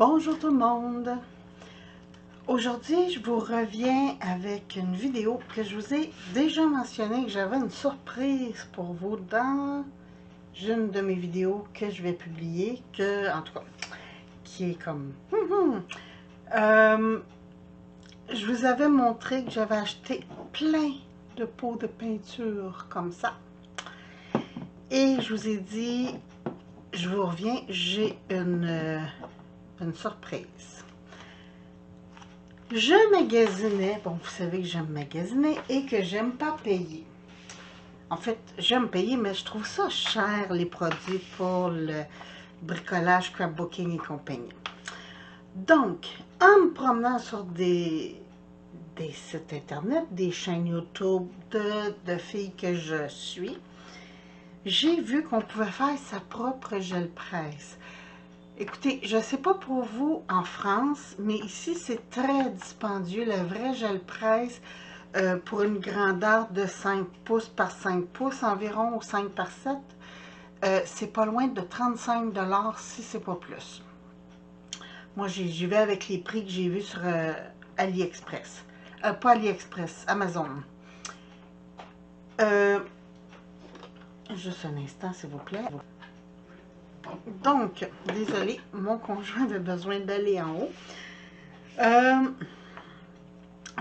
Bonjour tout le monde! Aujourd'hui, je vous reviens avec une vidéo que je vous ai déjà mentionné que j'avais une surprise pour vous dans une de mes vidéos que je vais publier, en tout cas, qui est comme... je vous avais montré que j'avais acheté plein de pots de peinture comme ça. Et je vous ai dit, je vous reviens, j'ai une surprise. Je magasinais, bon, vous savez que j'aime magasiner et que j'aime pas payer. En fait, j'aime payer, mais je trouve ça cher, les produits pour le bricolage, scrapbooking et compagnie. Donc, en me promenant sur des sites internet, des chaînes YouTube de filles que je suis, j'ai vu qu'on pouvait faire sa propre gel presse. Écoutez, je ne sais pas pour vous en France, mais ici c'est très dispendieux. Le vrai gel presse pour une grandeur de 5 pouces par 5 pouces environ, ou 5 par 7, c'est pas loin de 35 $ si c'est pas plus. Moi j'y vais avec les prix que j'ai vus sur AliExpress. Pas AliExpress, Amazon. Juste un instant s'il vous plaît. Donc, désolé, mon conjoint avait besoin d'aller en haut.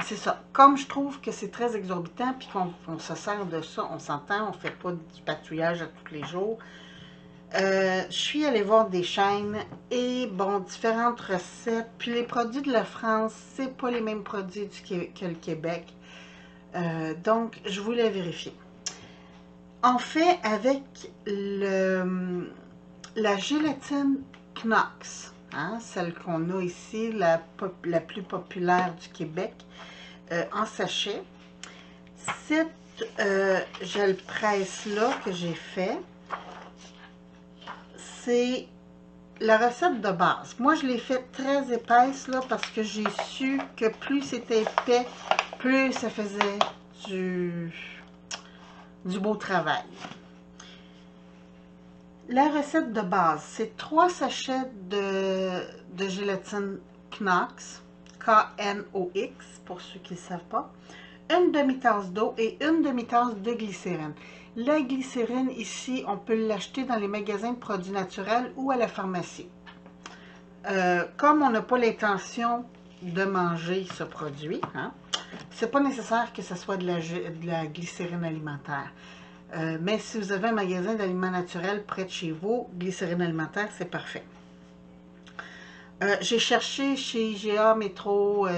C'est ça. Comme je trouve que c'est très exorbitant, puis qu'on se sert de ça, on s'entend, on ne fait pas du patouillage à tous les jours. Je suis allée voir des chaînes et, bon, différentes recettes. Puis les produits de la France, c'est pas les mêmes produits que le Québec. Donc, je voulais vérifier. En fait, avec la gélatine Knox, hein, celle qu'on a ici, la plus populaire du Québec, en sachet. Cette gel presse-là que j'ai fait, c'est la recette de base. Moi, je l'ai fait très épaisse là parce que j'ai su que plus c'était épais, plus ça faisait du beau travail. La recette de base, c'est 3 sachets de gélatine Knox, K-N-O-X, pour ceux qui ne savent pas, une demi-tasse d'eau et une demi-tasse de glycérine. La glycérine, ici, on peut l'acheter dans les magasins de produits naturels ou à la pharmacie. Comme on n'a pas l'intention de manger ce produit, hein, c'est pas nécessaire que ce soit de la glycérine alimentaire. Mais si vous avez un magasin d'aliments naturels près de chez vous, glycérine alimentaire, c'est parfait. J'ai cherché chez IGA, Métro,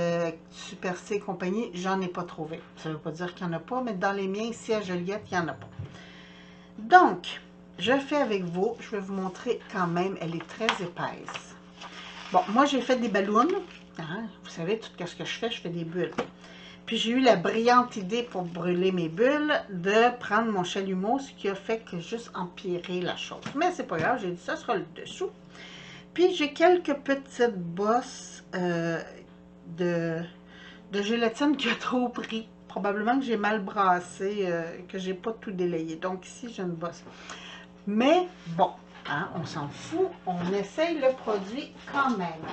Super C et compagnie, j'en ai pas trouvé. Ça ne veut pas dire qu'il n'y en a pas, mais dans les miens, ici à Joliette, il n'y en a pas. Donc, je fais avec vous, je vais vous montrer quand même, elle est très épaisse. Bon, moi j'ai fait des ballons, hein, vous savez, tout ce que je fais des bulles. Puis j'ai eu la brillante idée pour brûler mes bulles de prendre mon chalumeau, ce qui a fait que juste empirer la chose. Mais c'est pas grave, j'ai dit ça sera le dessous. Puis j'ai quelques petites bosses de gélatine qui a trop pris. Probablement que j'ai mal brassé, que j'ai pas tout délayé. Donc ici j'ai une bosse. Mais bon, hein, on s'en fout, on essaye le produit quand même.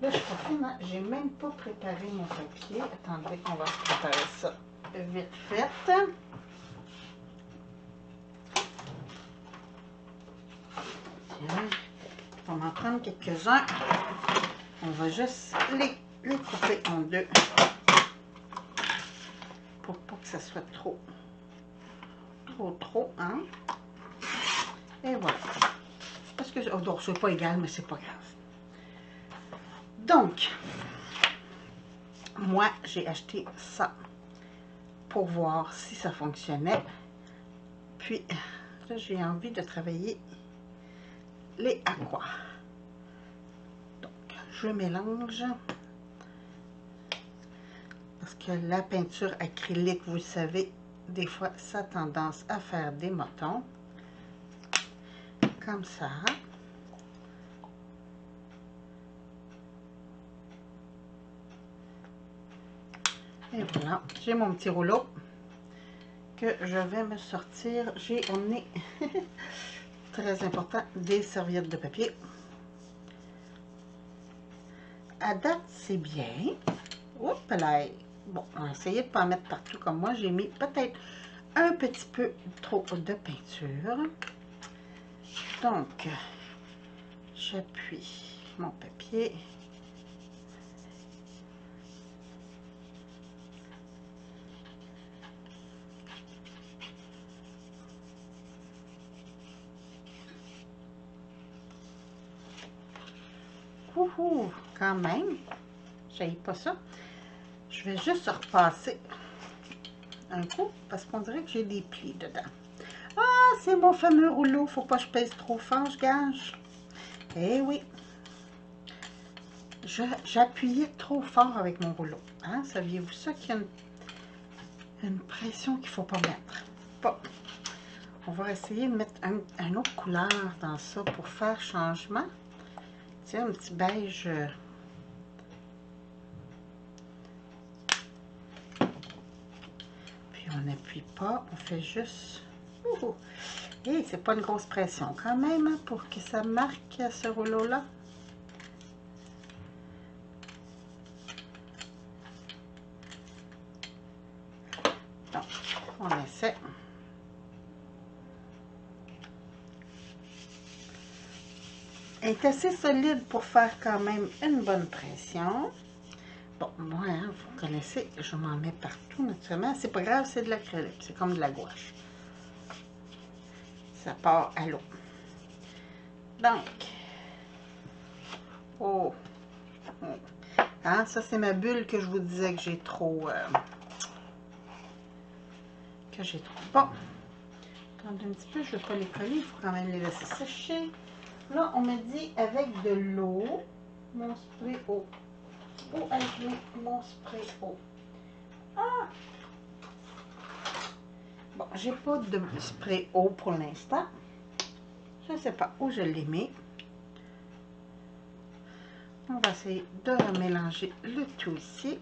Là, je profite, hein, j'ai même pas préparé mon papier. Attendez, on va préparer ça vite fait. Tiens, on va en prendre quelques-uns. On va juste les couper en deux pour pas que ça soit trop, hein. Et voilà. Parce que, oh, c'est pas égal, mais c'est pas grave. Donc, moi, j'ai acheté ça pour voir si ça fonctionnait. Puis, là, j'ai envie de travailler les aquas. Donc, je mélange. Parce que la peinture acrylique, vous le savez, des fois, ça a tendance à faire des motons. Comme ça. Et voilà, j'ai mon petit rouleau que je vais me sortir. On est très important, des serviettes de papier. à date, c'est bien. Oups là. Bon, on va essayer de ne pas en mettre partout comme moi. J'ai mis peut-être un petit peu trop de peinture. Donc, j'appuie mon papier. Ouhou, quand même, j'aille pas ça. Je vais juste repasser un coup parce qu'on dirait que j'ai des plis dedans. Ah, c'est mon fameux rouleau. Faut pas que je pèse trop fort, je gage. Eh oui. J'appuyais trop fort avec mon rouleau. Hein? Saviez-vous ça qu'il y a une pression qu'il ne faut pas mettre? Bon. On va essayer de mettre une autre couleur dans ça pour faire changement. Tiens, un petit beige. Puis on n'appuie pas, on fait juste... Et c'est pas une grosse pression quand même hein, pour que ça marque ce rouleau-là. Donc, on essaie. Elle est assez solide pour faire quand même une bonne pression. Bon, moi, hein, vous connaissez, je m'en mets partout naturellement. C'est pas grave, c'est de l'acrylique, c'est comme de la gouache. Ça part à l'eau. Donc, oh, hein, ça c'est ma bulle que je vous disais que j'ai trop... Bon, attendez un petit peu, je ne vais pas les coller, il faut quand même les laisser sécher. Là, on me dit avec de l'eau, mon spray eau. Où ai-je mon spray eau? Ah! Bon, j'ai pas de spray eau pour l'instant. Je ne sais pas où je l'ai mis. On va essayer de mélanger le tout ici.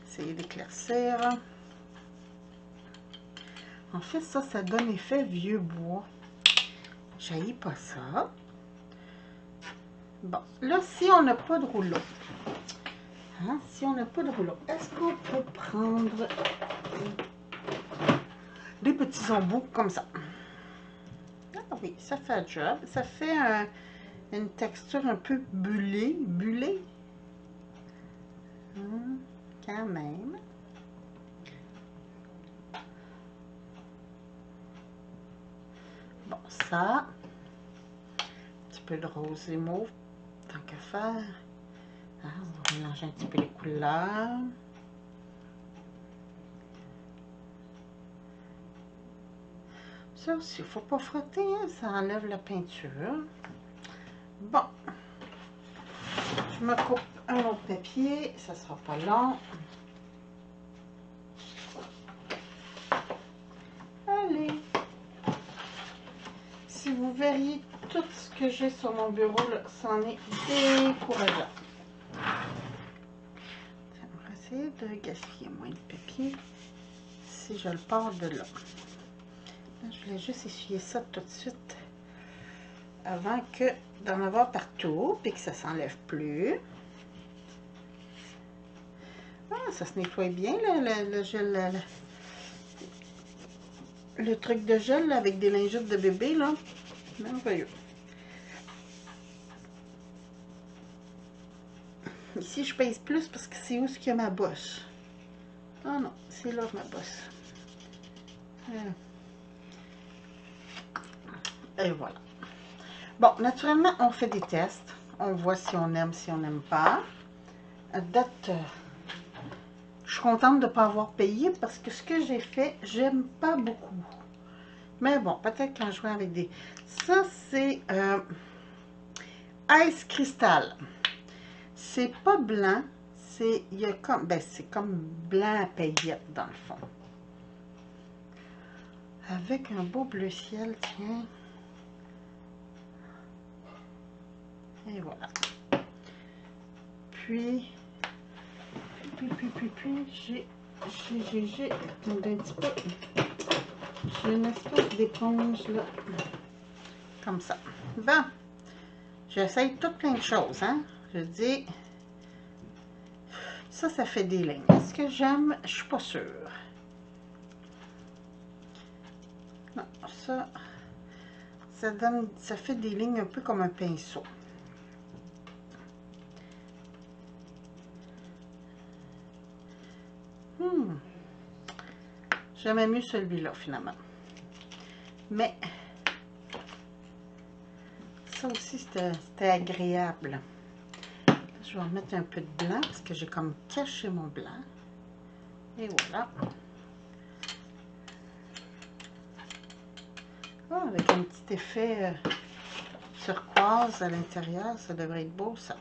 Essayer d'éclaircir. En fait, ça donne effet vieux bois. J'haïs pas ça. Bon, là, si on n'a pas de rouleau, hein, si on n'a pas de rouleau, est-ce qu'on peut prendre des petits embouts comme ça? Ah oui, ça fait un job. Ça fait une texture un peu bullée. Quand même. Bon, ça. Un petit peu de rose et mauve, tant qu'à faire. Ah, on va mélanger un petit peu les couleurs. Ça aussi, il ne faut pas frotter, hein, ça enlève la peinture. Bon. Je me coupe un autre papier, ça ne sera pas long. Allez. Si vous verriez tout ce que j'ai sur mon bureau, c'en est décourageant. On va essayer de gaspiller moins de papier si je le pars de là. Je voulais juste essuyer ça tout de suite avant que d'en avoir partout et que ça s'enlève plus. Ah, ça se nettoie bien le gel, le truc de gel là, avec des lingettes de bébé là, merveilleux. Ici je pèse plus parce que c'est où ce qu'il y a ma bosse. Ah non, c'est là ma bosse. Et voilà. Bon, naturellement, on fait des tests. On voit si on aime, si on n'aime pas. À date, je suis contente de ne pas avoir payé parce que ce que j'ai fait, j'aime pas beaucoup. Mais bon, peut-être quand je joue avec des... Ça, c'est Ice Crystal. C'est pas blanc. C'est comme... Ben, c'est comme blanc à paillettes, dans le fond. Avec un beau bleu ciel, tiens. Et voilà. Puis j'ai un petit peu, j'ai une espèce d'éponge là, comme ça. Bon, J'essaye toutes plein de choses, hein. Je dis, ça fait des lignes. Est-ce que j'aime? Je suis pas sûre. Non, ça donne, ça fait des lignes un peu comme un pinceau. J'aimais mieux celui-là, finalement. Mais, ça aussi, c'était agréable. Je vais en mettre un peu de blanc, parce que j'ai comme caché mon blanc. Et voilà. Oh, avec un petit effet turquoise à l'intérieur, ça devrait être beau, ça.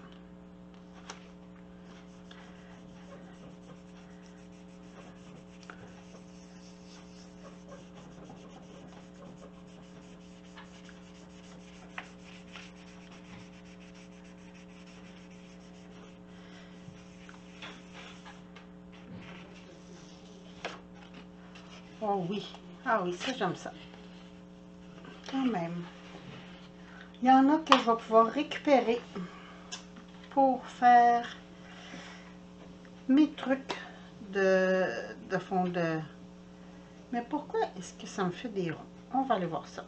Oh oui, ah oui, ça j'aime ça. Quand même. Il y en a que je vais pouvoir récupérer pour faire mes trucs de fond de... Mais pourquoi est-ce que ça me fait des ronds? On va aller voir ça.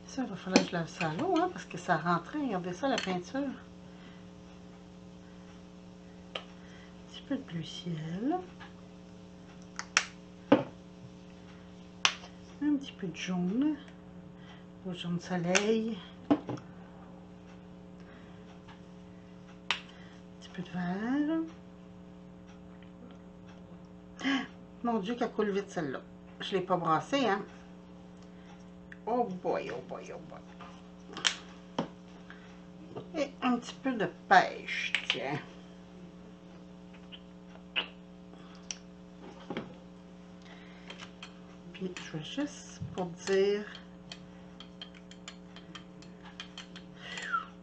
Ça, il va falloir que je lave ça à l'eau, hein, parce que ça rentrait. Regardez ça, la peinture. Un petit peu de bleu ciel. Un petit peu de jaune. Au jaune soleil. Un petit peu de vert. Ah, mon Dieu, qu'elle coule vite celle-là. Je ne l'ai pas brassée, hein. Oh boy, oh boy, oh boy. Et un petit peu de pêche, tiens. Puis je vais juste pour dire...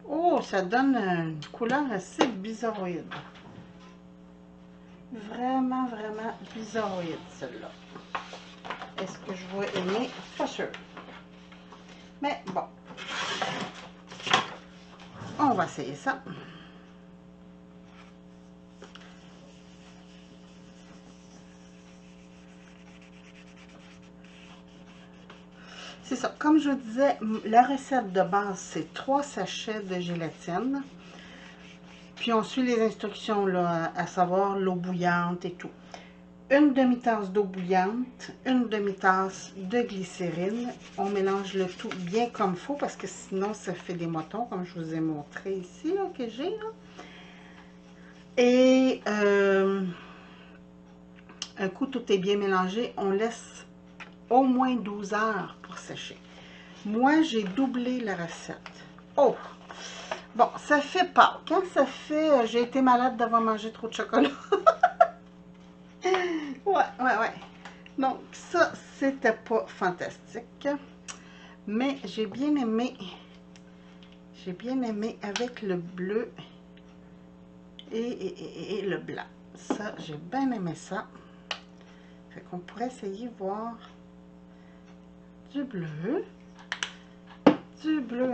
Oh, ça donne une couleur assez bizarroïde. Vraiment, vraiment bizarroïde, celle-là. Est-ce que je vais aimer? Pas sûr. Mais bon. On va essayer ça. C'est ça. Comme je vous disais, la recette de base, c'est 3 sachets de gélatine. Puis on suit les instructions, là, à savoir l'eau bouillante et tout. Une demi-tasse d'eau bouillante, une demi-tasse de glycérine. On mélange le tout bien comme il faut parce que sinon ça fait des motons, comme je vous ai montré ici, là, que j'ai. Et un coup tout est bien mélangé, on laisse au moins 12 heures pour sécher. Moi, j'ai doublé la recette. Oh! Bon, ça fait pas. Quand ça fait... j'ai été malade d'avoir mangé trop de chocolat. Ouais. Donc, ça, c'était pas fantastique. Mais j'ai bien aimé. J'ai bien aimé avec le bleu et le blanc. Ça, j'ai bien aimé ça. Fait qu'on pourrait essayer de voir du bleu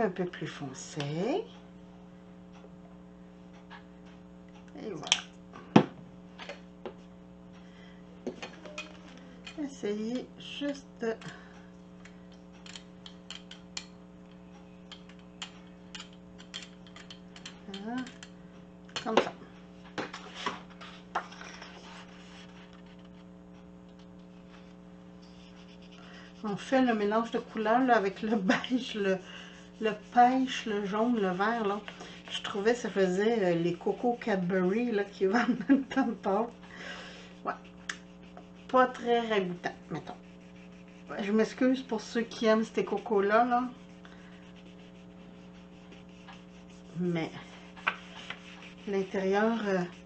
un peu plus foncé. Et voilà. Essayez juste de... Voilà. Comme ça. On fait le mélange de couleurs là, avec le beige, le pêche, le jaune, le vert. Là. Je trouvais que ça faisait les cocos Cadbury là, qui vendent dans le temps de Pâques. Ouais. Pas très ragoûtant, mettons. Je m'excuse pour ceux qui aiment ces cocos-là. Là. Mais l'intérieur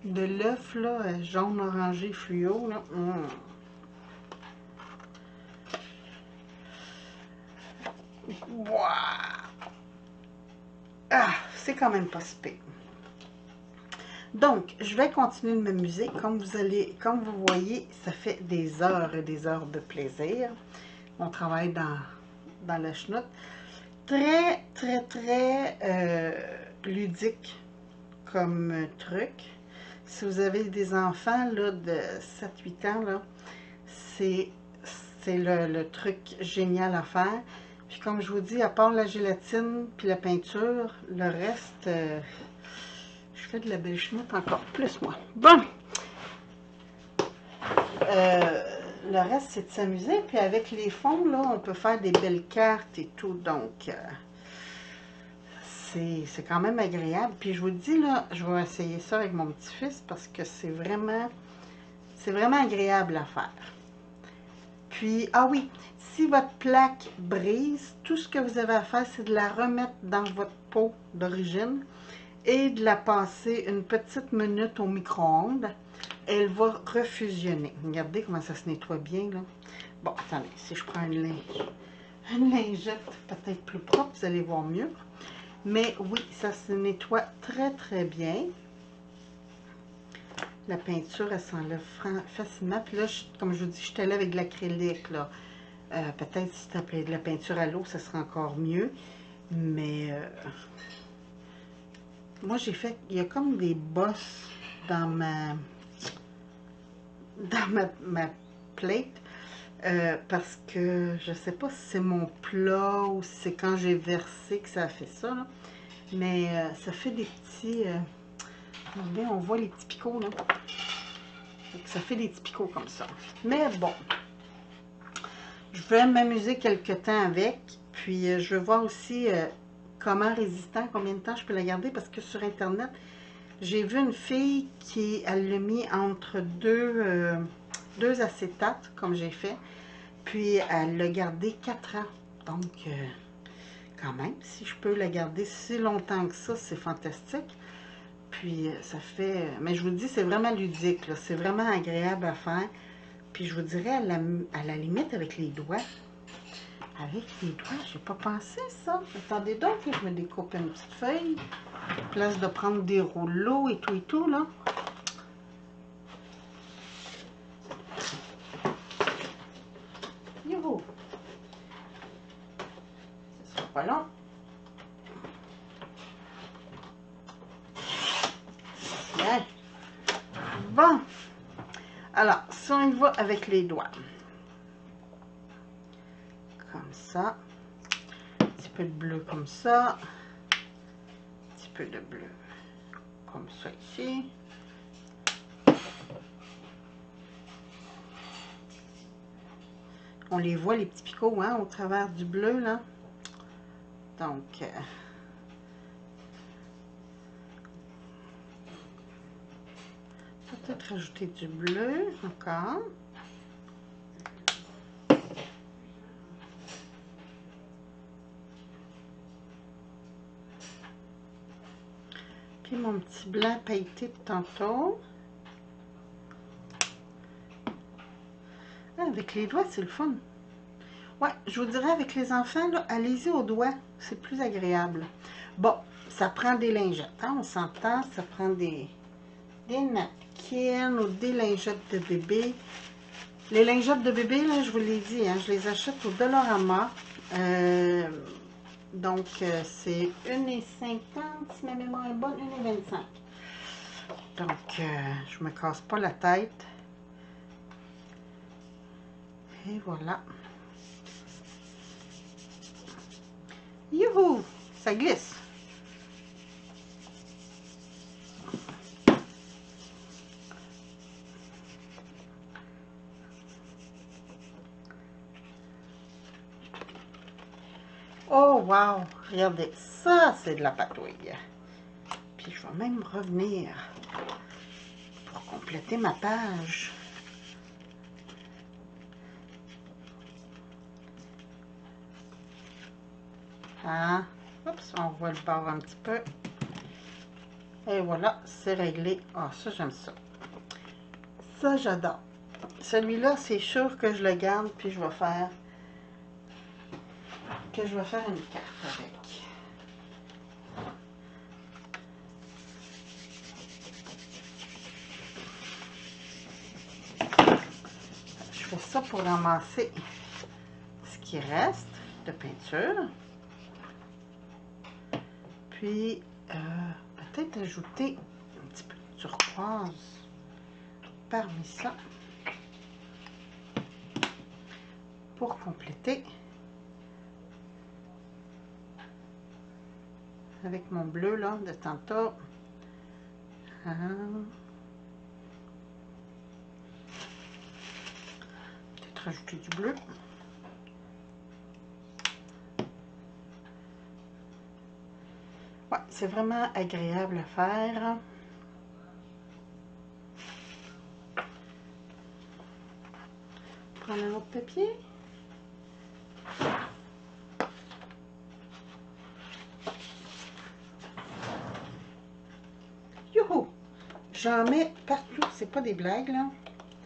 de l'œuf, là, jaune, orangé, fluo, là, wow. Ah, c'est quand même pas si pire. Donc, je vais continuer de m'amuser. Comme vous voyez, ça fait des heures et des heures de plaisir. On travaille dans la chenoute. Très, très, très ludique comme truc. Si vous avez des enfants là, de 7-8 ans, là, c'est le truc génial à faire. Puis comme je vous dis, à part la gélatine puis la peinture, le reste, je fais de la belle chenoute encore plus, moi. Bon! Le reste, c'est de s'amuser. Puis avec les fonds, là, on peut faire des belles cartes et tout. Donc, c'est quand même agréable. Puis je vous dis, là, je vais essayer ça avec mon petit-fils parce que c'est vraiment agréable à faire. Puis, ah oui, si votre plaque brise, tout ce que vous avez à faire, c'est de la remettre dans votre pot d'origine et de la passer une petite minute au micro-ondes. Elle va refusionner. Regardez comment ça se nettoie bien, là. Bon, attendez, si je prends une lingette peut-être plus propre, vous allez voir mieux. Mais oui, ça se nettoie très, très bien. La peinture, elle s'enlève facilement. Puis là, comme je vous dis, je suis allée avec de l'acrylique, là. Peut-être si tu appelais de la peinture à l'eau, ça serait encore mieux. Mais moi, j'ai fait... Il y a comme des bosses dans ma plate. Parce que je sais pas si c'est mon plat ou si c'est quand j'ai versé que ça a fait ça, là. Mais ça fait des petits... regardez, on voit les petits picots, là. Donc, ça fait des petits picots comme ça. Mais bon, je vais m'amuser quelques temps avec. Puis, je vais voir aussi comment résistant, combien de temps je peux la garder. Parce que sur Internet, j'ai vu une fille qui, elle l'a mis entre deux acétates, comme j'ai fait. Puis, elle l'a gardé 4 ans. Donc, quand même, si je peux la garder si longtemps que ça, c'est fantastique. Puis, ça fait... Mais je vous dis, c'est vraiment ludique, là. C'est vraiment agréable à faire. Puis, je vous dirais, à la limite, avec les doigts. Avec les doigts, j'ai pas pensé ça. Attendez donc, je me découpe une petite feuille. Place de prendre des rouleaux et tout, là. Youhou! Ça sera pas long. Bien. Bon. Alors, si on y va avec les doigts. Comme ça. Un petit peu de bleu comme ça. Un petit peu de bleu comme ça ici. On les voit, les petits picots, hein, au travers du bleu, là. Donc, peut-être rajouter du bleu encore. Puis mon petit blanc pailleté de tantôt. Ah, avec les doigts, c'est le fun. Ouais, je vous dirais, avec les enfants, là, allez-y aux doigts. C'est plus agréable. Bon, ça prend des lingettes, hein, on s'entend. Ça prend des napkins ou des lingettes de bébé. Les lingettes de bébé, là, je vous l'ai dit, hein, je les achète au Dollarama. Donc, c'est 1,50 $, si ma mémoire est bonne, 1,25 $. Donc, je me casse pas la tête. Et voilà. Youhou! Ça glisse. Oh, wow! Regardez, ça, c'est de la patouille. Puis, je vais même revenir pour compléter ma page. Hein? Oups, on voit le bord un petit peu. Et voilà, c'est réglé. Ah, ça, j'aime ça. Ça, j'adore. Celui-là, c'est sûr que je le garde, puis je vais faire une carte avec. ça pour ramasser ce qui reste de peinture. Puis, peut-être ajouter un petit peu de turquoise parmi ça pour compléter avec mon bleu là de tantôt. Peut-être ajouter du bleu. Ouais, c'est vraiment agréable à faire. Prendre un autre papier. Youhou! J'en mets partout, c'est pas des blagues là.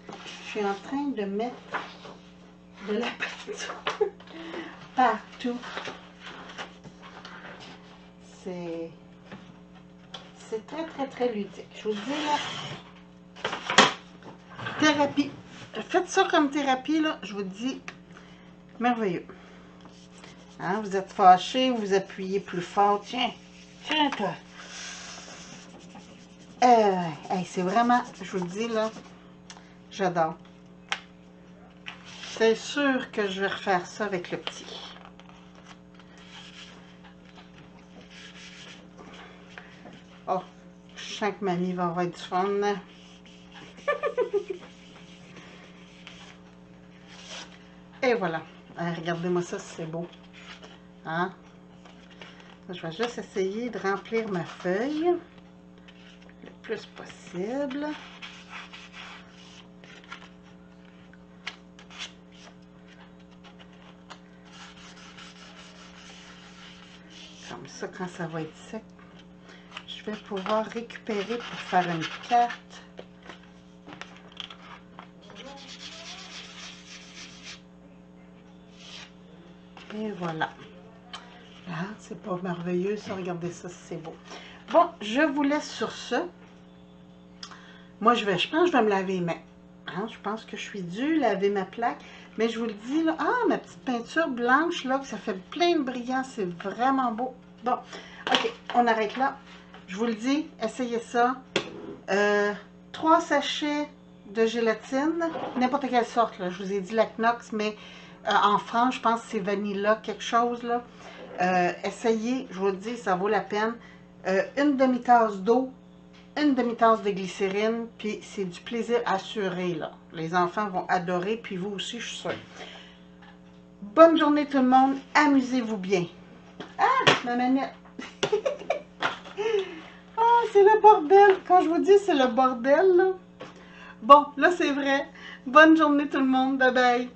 Je suis en train de mettre de la peinture partout. C'est très ludique. Je vous dis là, thérapie. Faites ça comme thérapie là, je vous dis, merveilleux. Hein, vous êtes fâché, vous appuyez plus fort. Tiens, tiens toi. Hey, c'est vraiment, je vous le dis là, j'adore. C'est sûr que je vais refaire ça avec le petit. Oh, je sens que mamie va avoir du fun. Et voilà. Regardez-moi ça, c'est beau. Hein? Je vais juste essayer de remplir ma feuille le plus possible. Comme ça, quand ça va être sec, je vais pouvoir récupérer pour faire une carte. Et voilà. Ah, c'est pas merveilleux ça, regardez ça, c'est beau. Bon, je vous laisse sur ce. Moi, je pense que je vais me laver les mains. Hein, je pense que je suis due laver ma plaque. Mais je vous le dis, là, ma petite peinture blanche, là, ça fait plein de brillant, c'est vraiment beau. Bon, ok, on arrête là. Je vous le dis, essayez ça. 3 sachets de gélatine, n'importe quelle sorte, là. Je vous ai dit la Knox, mais en France, je pense que c'est Vanilla, quelque chose, là. Essayez, je vous le dis, ça vaut la peine. Une demi-tasse d'eau, une demi-tasse de glycérine, puis c'est du plaisir assuré, là. Les enfants vont adorer, puis vous aussi, je suis sûre. Bonne journée tout le monde, amusez-vous bien. Ah, ma manette. Ah, c'est le bordel. Quand je vous dis c'est le bordel, là. Bon, là, c'est vrai. Bonne journée tout le monde, bye bye.